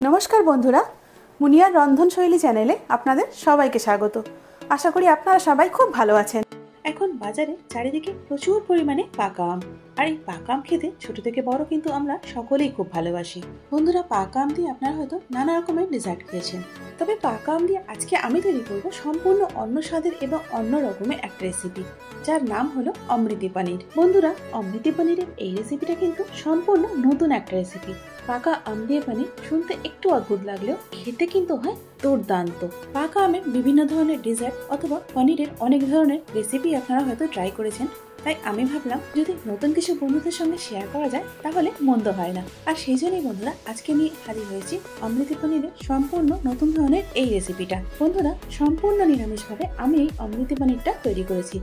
নমস্কার বন্ধুরা, মুনিয়ার রন্ধনশৈলী চ্যানেলে আপনাদের সবাইকে স্বাগত। আশা করি আপনারা সবাই খুব ভালো আছেন। এখন বাজারে চারিদিকে প্রচুর পরিমাণে পাকা আম, আর এই পাকা আম খেতে ছোট থেকে বড় কিন্তু আমরা সকলেই খুব ভালোবাসি। বন্ধুরা, পাকা আম দিয়ে আপনারা হয়তো নানা রকমের ডেজার্ট খেয়েছেন, তবে পাকা আম দিয়ে আজকে আমি তৈরি করব সম্পূর্ণ অন্য স্বাদের এবং অন্য রকমের একটা রেসিপি, যার নাম হলো অমৃতি পনির। বন্ধুরা, অমৃতি পনিরের এই রেসিপিটা কিন্তু সম্পূর্ণ নতুন একটা রেসিপি। পাকা আম দিয়ে পনির শুনতে একটু অদ্ভুত লাগলেও খেতে কিন্তু হয় দুর্দান্ত। পাকা আমের বিভিন্ন ধরনের ডেজার্ট অথবা পনিরের অনেক ধরনের রেসিপি আপনারা হয়তো ট্রাই করেছেন, তাই আমি ভাবলাম যদি নতুন কিছু বন্ধুদের সঙ্গে শেয়ার করা যায় তাহলে মন্দ হয় না। আর সেই জন্যই বন্ধুরা আজকে আমি হাজির হয়েছি অমৃতি পনিরের সম্পূর্ণ নতুন ধরনের এই রেসিপিটা। বন্ধুরা, সম্পূর্ণ নিরামিষভাবে আমি এই অমৃতি পনিরটা তৈরি করেছি,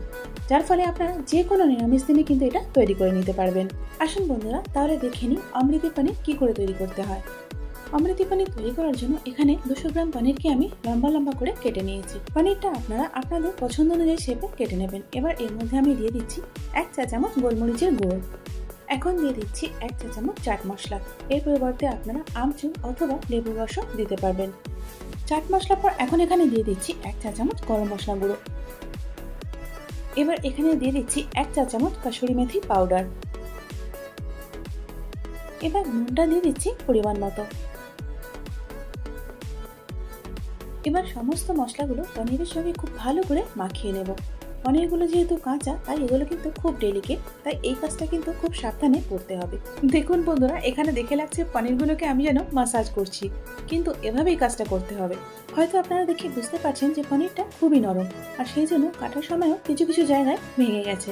যার ফলে আপনারা যে কোনো নিরামিষ দিনে কিন্তু এটা তৈরি করে নিতে পারবেন। আসুন বন্ধুরা, তাহলে দেখে নিই অমৃতি পনির কি করে তৈরি করতে হয়। অমৃতি পনির তৈরি করার জন্য এখানে 200 গ্রাম পনিরকে আমি লম্বা লম্বা করে কেটে নিয়েছি। পনিরটা আপনারা আপনাদের পছন্দ অনুযায়ী শেপে কেটে নেবেন। এবার এর মধ্যে আমি দিয়ে দিচ্ছি 1 চা চামচ গোলমরিচের গুঁড়ো। এখন দিয়ে দিচ্ছি 1 চা চামচ চাট মশলা। এর পরিবর্তে আপনারা আমচুর অথবা লেবুর রসও দিতে পারবেন। চাট মশলা পর এখন এখানে দিয়ে দিচ্ছি 1 চা চামচ গরম মশলা গুঁড়ো। এবার এখানে দিয়ে দিচ্ছি 1 চা চামচ কাসুরি মেথি পাউডার। এবার নুনটা দিয়ে দিচ্ছি পরিমাণ মতো। এবার সমস্ত মশলাগুলো পনিরের সঙ্গে খুব ভালো করে মাখিয়ে নেব। পনিরগুলো যেহেতু কাঁচা, তাই এগুলো কিন্তু খুব ডেলিকেট, তাই এই কাজটা কিন্তু খুব সাবধানে করতে হবে। দেখুন বন্ধুরা, এখানে দেখে লাগছে পনিরগুলোকে আমি যেন মাসাজ করছি, কিন্তু এভাবেই কাজটা করতে হবে। হয়তো আপনারা দেখে বুঝতে পারছেন যে পনিরটা খুবই নরম, আর সেই জন্য কাটার সময়ও কিছু কিছু জায়গায় ভেঙে গেছে।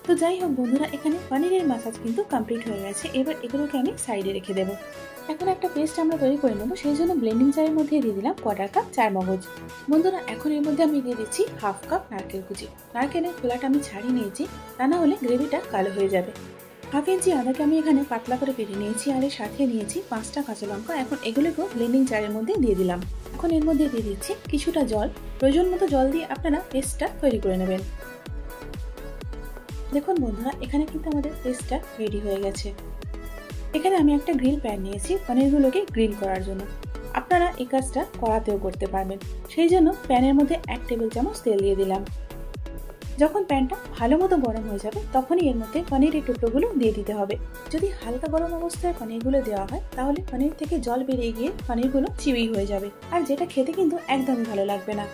তো যাই হোক বন্ধুরা, এখানে পনিরের মাসাজ কিন্তু কমপ্লিট হয়ে গেছে। এবার এগুলোকে আমি সাইডে রেখে দেবো। এখন একটা পেস্ট আমরা তৈরি করে নেবো, সেই জন্য ব্লেন্ডিং জারের মধ্যে দিয়ে দিলাম 1/4 কাপ চারমগজ। বন্ধুরা, এখন এর মধ্যে আমি দিয়ে দিচ্ছি 1/2 কাপ নারকেল কুচি। নারকেলের খোলাটা আমি ছাড়িয়ে নিয়েছি, তা না হলে গ্রেভিটা কালো হয়ে যাবে। 1/2 ইঞ্চি আদাকে আমি এখানে পাতলা করে কেটে নিয়েছি, আর এর সাথে নিয়েছি 5টা কাঁচা লঙ্কা। এখন এগুলোকেও ব্লেন্ডিং জারের মধ্যে দিয়ে দিলাম। এখন এর মধ্যে দিয়ে দিচ্ছি কিছুটা জল। প্রয়োজন মতো জল দিয়ে আপনারা পেস্টটা তৈরি করে নেবেন। দেখুন বন্ধুরা, এখানে কিন্তু আমাদের পেস্টটা রেডি হয়ে গেছে। এখানে আমি একটা গ্রিল প্যান নিয়েছি পনিরগুলোকে গ্রিল করার জন্য। আপনারা এই কাজটা কড়াতেও করতে পারবেন, সেই জন্য প্যানের মধ্যে 1 টেবিল চামচ তেল দিয়ে দিলাম। যখন প্যানটা ভালো মতো গরম হয়ে যাবে, তখনই এর মধ্যে পনিরের টুকরোগুলো দিয়ে দিতে হবে। যদি হালকা গরম অবস্থায় পনিরগুলো দেওয়া হয়, তাহলে পনির থেকে জল বেরিয়ে গিয়ে পনিরগুলো চিউই হয়ে যাবে, আর যেটা খেতে কিন্তু একদমই ভালো লাগবে না।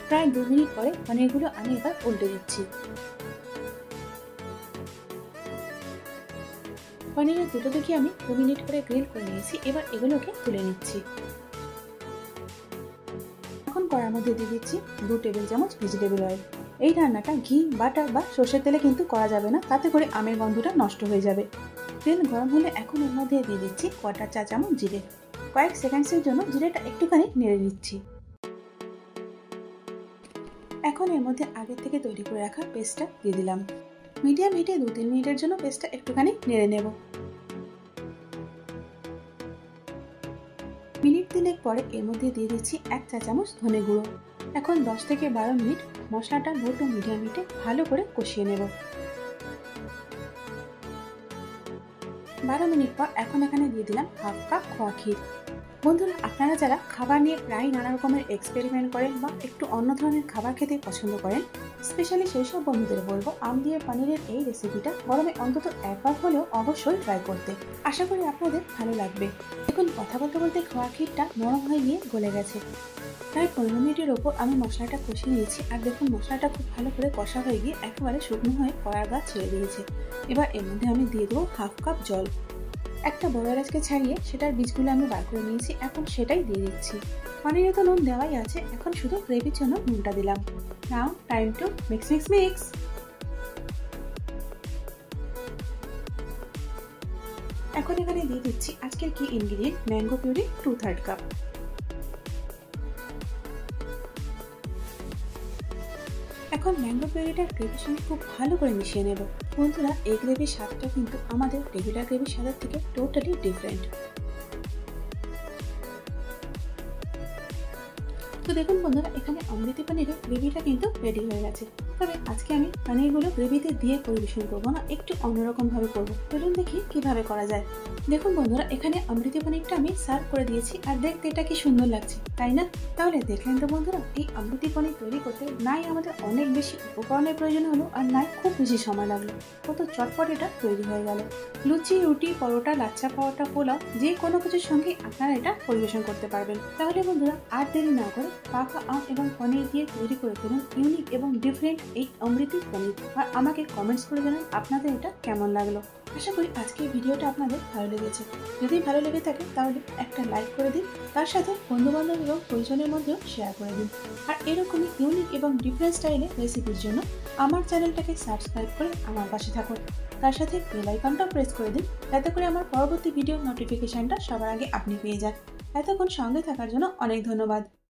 প্রায় 2 মিনিট পরে পনিরগুলো আমি এবার উল্টে দিচ্ছি। পনিরের দুটো দিকে আমি 2 মিনিট করে গ্রিল করে নিয়েছি। এবার এগুলোকে তুলে নিচ্ছি। এখন কড়ার মধ্যে দিয়ে দিচ্ছি 2 টেবিল চামচ ভেজিটেবল অয়েল। এই রান্নাটা ঘি, বাটার বা সর্ষের তেলে কিন্তু করা যাবে না, তাতে করে আমের গন্ধটা নষ্ট হয়ে যাবে। তেল গরম হলে এখন এর মধ্যে দিয়ে দিচ্ছি 1/4 চা চামচ জিরে। কয়েক সেকেন্ডসের জন্য জিরেটা একটুখানি নেড়ে নিচ্ছি। এখন এর মধ্যে আগের থেকে তৈরি করে রাখা পেস্টটা দিয়ে দিলাম। মিডিয়াম হিটে 2-3 মিনিটের জন্য পেস্টটা একটুখানি নেড়ে নেব। মিনিট 3 পরে এর মধ্যে দিয়ে দিচ্ছি 1 চা চামচ ধনে গুঁড়ো। এখন 10 থেকে 12 মিনিট মশলাটা লো টু মিডিয়াম হিটে ভালো করে কষিয়ে নেব। 12 মিনিট পর এখন এখানে দিয়ে দিলাম 1/2 কাপ খোয়া ক্ষীর। বন্ধুরা, আপনারা যারা খাবার নিয়ে প্রায় নানা রকমের এক্সপেরিমেন্ট করেন বা একটু অন্য ধরনের খাবার খেতে পছন্দ করেন, স্পেশালি সেই সব বন্ধুদের বলবো আম দিয়ে পনিরের এই রেসিপিটা গরমে অন্তত একবার হলেও অবশ্যই ট্রাই করতে। আশা করি আপনাদের ভালো লাগবে। দেখুন, কথা বলতে বলতে খোয়া ক্ষীরটা নরম হয়ে গিয়ে গলে গেছে। প্রায় 15 মিনিটের ওপর আমি মশলাটা কষিয়ে নিয়েছি, আর দেখুন মশলাটা খুব ভালো করে কষা হয়ে গিয়ে একেবারে শুকনো হয়ে কড়ার গা ছেড়ে দিয়েছে। এবার এর মধ্যে আমি দিয়ে দেবো 1/2 কাপ জল। একটা বড় এলাচকে ছাড়িয়ে সেটার বীজগুলো আমি বার করে নিয়েছি, এখন সেটাই দিয়ে দিচ্ছি। পনিরে তো নুন দেওয়াই আছে, এখন শুধু গ্রেভির জন্য নুনটা দিলাম। Now time to mix mix mix. এখন এখানে দিয়ে দিচ্ছি আজকের কি ইনগ্রিডিয়েন্ট, ম্যাঙ্গো পিউরি 2/3 কাপ। এখন ম্যাঙ্গো পিউরিটা গ্রেভির সঙ্গে খুব ভালো করে মিশিয়ে নেব। বন্ধুরা, এই গ্রেভির স্বাদটা কিন্তু আমাদের রেগুলার গ্রেভির স্বাদের থেকে টোটালি ডিফারেন্ট। তো দেখুন বন্ধুরা, এখানে অমৃতি পনিরের গ্রেভিটা কিন্তু রেডি হয়ে গেছে। তবে আজকে আমি পনিরগুলো গ্রেভিতে দিয়ে পরিবেশন করবো না, একটু অন্যরকম ভাবে করবো। চলুন দেখি কিভাবে করা যায়। দেখুন বন্ধুরা, এখানে অমৃতি পনিরটা আমি সার্ভ করে দিয়েছি আর দেখতে এটা কি সুন্দর লাগছে, তাই না? তাহলে দেখলেন তো বন্ধুরা, এই অমৃতি পনির তৈরি করতে নাই আমাদের অনেক বেশি উপকরণের প্রয়োজন হলো আর নাই খুব বেশি সময় লাগলো, কত চটপট এটা তৈরি হয়ে গেল। লুচি, রুটি, পরোটা, লাচ্ছা পরোটা, পোলাও যে কোনো কিছুর সঙ্গে আপনারা এটা পরিবেশন করতে পারবেন। তাহলে বন্ধুরা আর দেরি না করে পাকা আম এবং পনির দিয়ে তৈরি করে ফেলুন ইউনিক এবং ডিফারেন্ট এই অমৃতি পনির, আর আমাকে কমেন্টস করে জানান আপনাদের এটা কেমন লাগলো। আশা করি আজকের ভিডিওটা আপনাদের ভালো লেগেছে। যদি ভালো লেগে থাকে তাহলে একটা লাইক করে দিন, তার সাথে বন্ধুবান্ধব এবং পরিজনের মধ্যেও শেয়ার করে দিন। আর এরকমই ইউনিক এবং ডিফারেন্ট স্টাইলের রেসিপির জন্য আমার চ্যানেলটাকে সাবস্ক্রাইব করে আমার পাশে থাকুন। তার সাথে বেল আইকনটা প্রেস করে দিন, যাতে করে আমার পরবর্তী ভিডিও নোটিফিকেশনটা সবার আগে আপনি পেয়ে যান। এতক্ষণ সঙ্গে থাকার জন্য অনেক ধন্যবাদ।